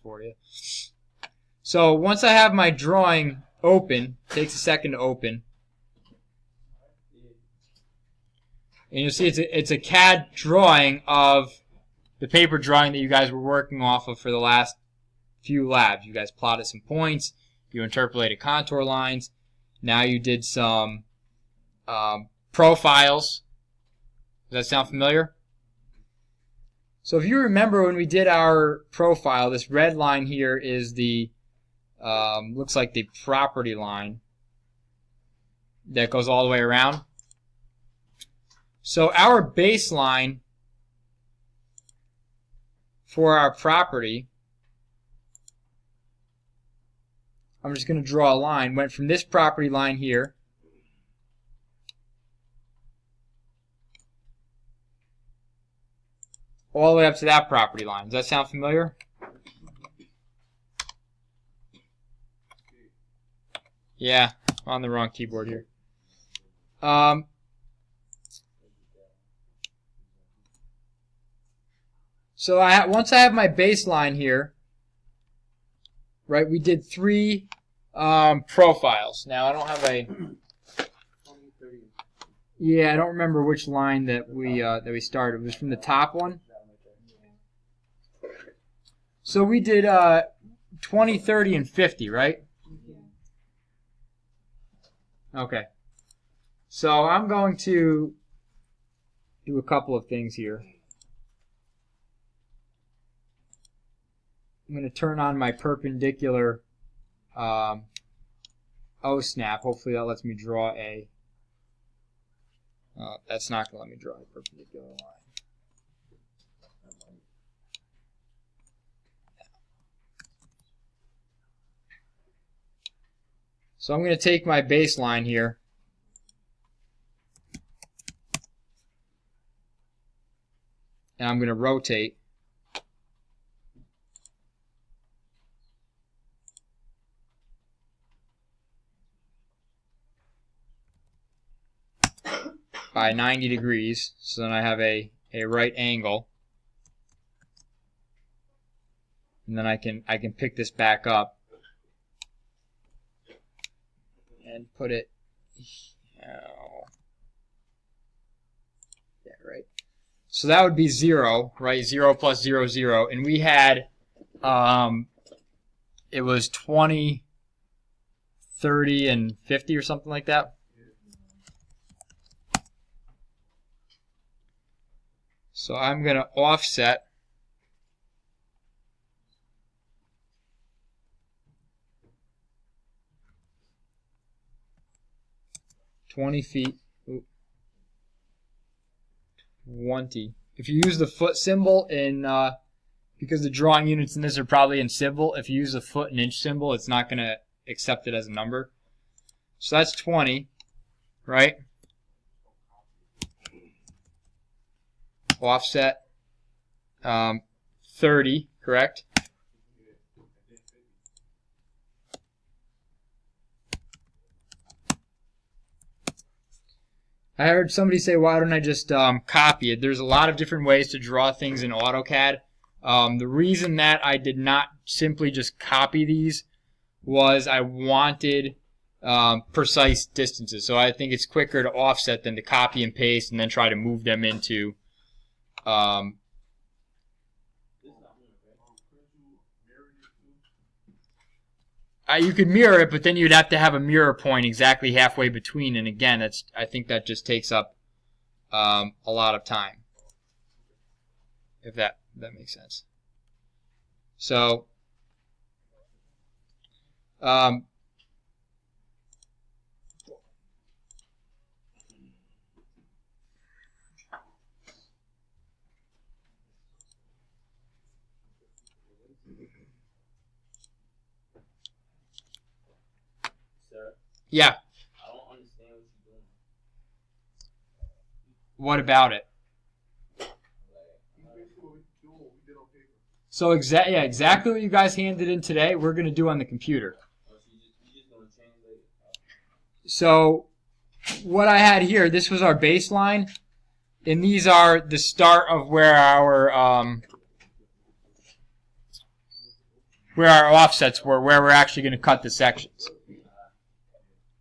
for you. So once I have my drawing open, takes a second to open, and you'll see it's a CAD drawing of the paper drawing that you guys were working off of for the last few labs. You guys plotted some points, you interpolated contour lines, now you did some profiles. Does that sound familiar? So if you remember when we did our profile, this red line here is the, looks like the property line that goes all the way around. So our baseline for our property, I'm just going to draw a line, went from this property line here all the way up to that property line. Does that sound familiar? Yeah, on the wrong keyboard here. So once I have my baseline here, right, we did 3 profiles. Now I don't have a... Yeah, I don't remember which line that we started. It was from the top one. So we did 20, 30, and 50, right? Okay. So I'm going to do a couple of things here. I'm going to turn on my perpendicular O-snap. Hopefully that lets me draw a... that's not going to let me draw a perpendicular line. So I'm going to take my baseline here, and I'm going to rotate. By 90 degrees, so then I have a right angle, and then I can pick this back up and put it, yeah, right. So that would be 0, right? 0 plus 0, 0, and we had it was 20, 30, and 50 or something like that. So I'm going to offset $20 feet, 20. If you use the foot symbol in, because the drawing units in this are probably in symbol, if you use the foot and inch symbol, it's not going to accept it as a number. So that's 20, right? Offset 30, correct? I heard somebody say, why don't I just copy it? There's a lot of different ways to draw things in AutoCAD. The reason that I did not simply just copy these was I wanted precise distances. So I think it's quicker to offset than to copy and paste and then try to move them into you could mirror it, but then you'd have to have a mirror point exactly halfway between, and again, I think that just takes up a lot of time, if that makes sense. So yeah. I don't understand what you're doing. What about it? So exactly what you guys handed in today, we're going to do on the computer. So what I had here, this was our baseline, and these are the start of where our where our offsets were, where we're actually going to cut the sections.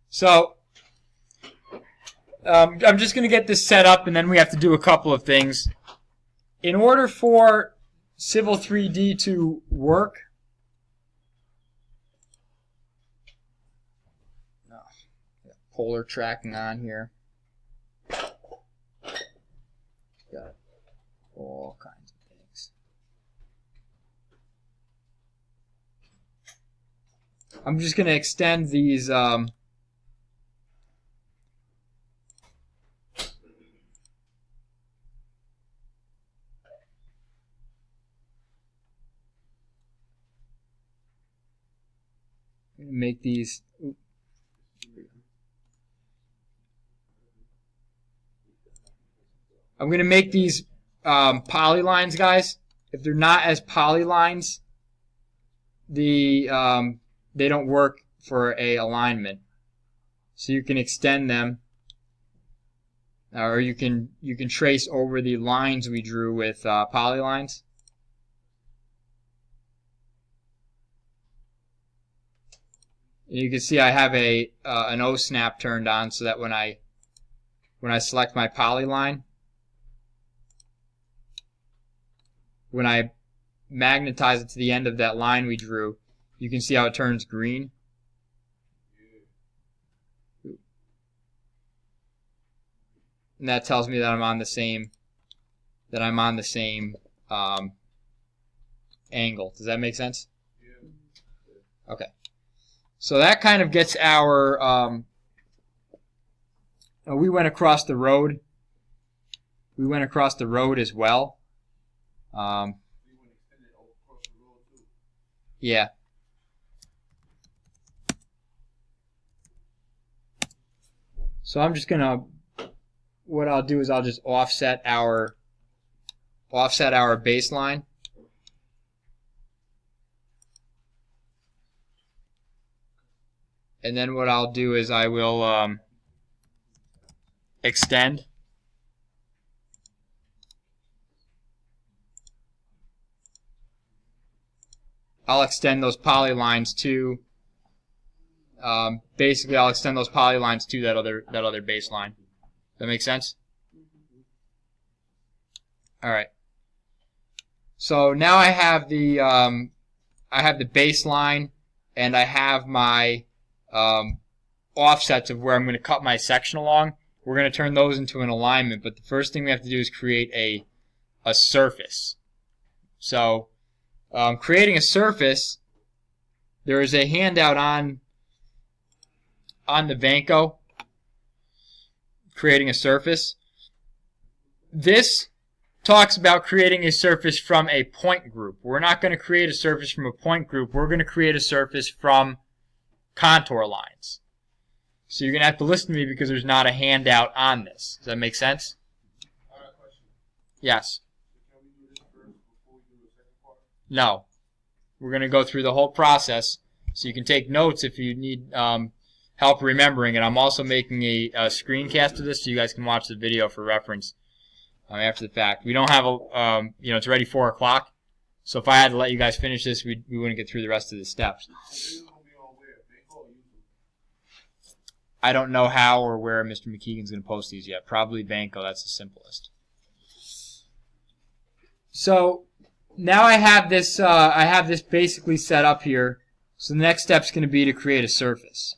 So I'm just going to get this set up, and then we have to do a couple of things. In order for Civil 3D to work, polar tracking on here. Got all kinds of things. I'm just going to extend these make these I'm going to make these polylines, guys. If they're not as polylines, they don't work for a alignment. So you can extend them, or you can trace over the lines we drew with polylines. You can see I have an O snap turned on, so that when I select my polyline, when I magnetize it to the end of that line we drew, you can see how it turns green. And that tells me that I'm on the same angle. Does that make sense? Okay. So that kind of gets our we went across the road. We went across the road as well. Yeah. So I'm just gonna, what I'll do is I'll just offset our baseline. And then what I'll do is I will extend. I'll extend those polylines to basically I'll extend those polylines to that other baseline. That make sense? All right. So now I have the baseline, and I have my offsets of where I'm going to cut my section along. We're going to turn those into an alignment, but the first thing we have to do is create a surface. So creating a surface, there is a handout on the Vanco, creating a surface. This talks about creating a surface from a point group. We're not going to create a surface from a point group. We're going to create a surface from contour lines. So you're going to have to listen to me because there's not a handout on this. Does that make sense? Yes. No. We're going to go through the whole process, so you can take notes if you need help remembering it. I'm also making a screencast of this so you guys can watch the video for reference after the fact. We don't have a, it's already 4 o'clock, so if I had to let you guys finish this, we wouldn't get through the rest of the steps. I don't know how or where Mr. McKeegan's going to post these yet. Probably Vanco. That's the simplest. So now I have this basically set up here. So the next step's going to be to create a surface.